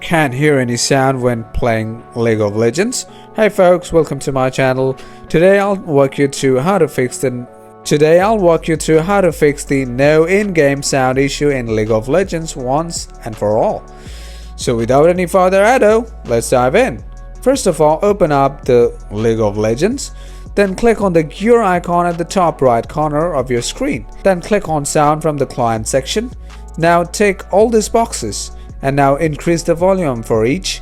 Can't hear any sound when playing League of Legends. Hey folks, welcome to my channel. Today I'll walk you through how to fix the no in-game sound issue in League of Legends once and for all. So without any further ado, let's dive in. First of all, open up the League of Legends. Then click on the gear icon at the top right corner of your screen. Then click on sound from the client section. Now tick all these boxes and now increase the volume for each.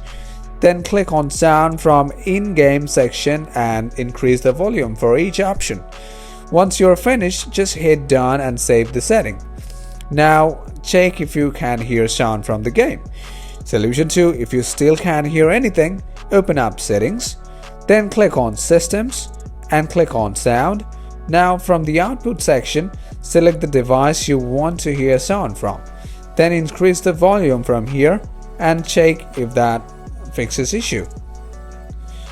Then click on sound from in-game section and increase the volume for each option. Once you're finished, just hit done and save the setting. Now check if you can hear sound from the game. Solution 2, if you still can't hear anything, open up settings, then click on systems and click on sound. Now from the output section, select the device you want to hear sound from. Then increase the volume from here and check if that fixes issue.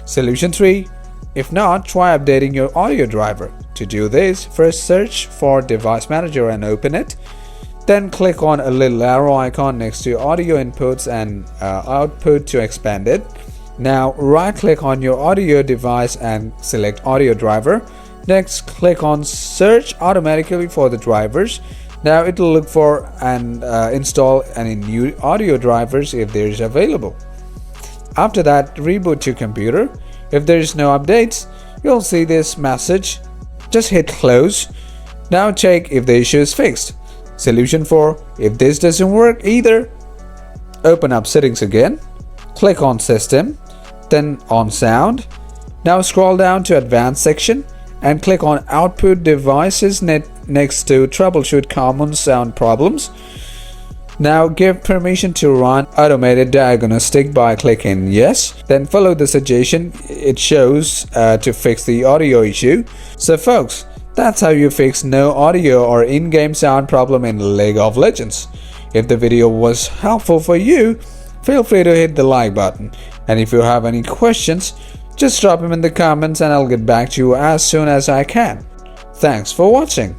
Solution 3, if not, try updating your audio driver. To do this, first search for Device Manager and open it. Then click on a little arrow icon next to audio inputs and output to expand it. Now right click on your audio device and select audio driver. Next click on search automatically for the drivers. Now it will look for and install any new audio drivers if there is available. After that, reboot your computer. If there is no updates, you'll see this message. Just hit close. Now check if the issue is fixed. Solution 4, if this doesn't work either, open up settings again, click on system, then on sound. Now scroll down to advanced section and click on output devices next to troubleshoot common sound problems. Now give permission to run automated diagnostic by clicking yes. Then follow the suggestion it shows to fix the audio issue. So folks, that's how you fix no audio or in-game sound problem in League of Legends. If the video was helpful for you, feel free to hit the like button. And if you have any questions, just drop them in the comments and I'll get back to you as soon as I can. Thanks for watching.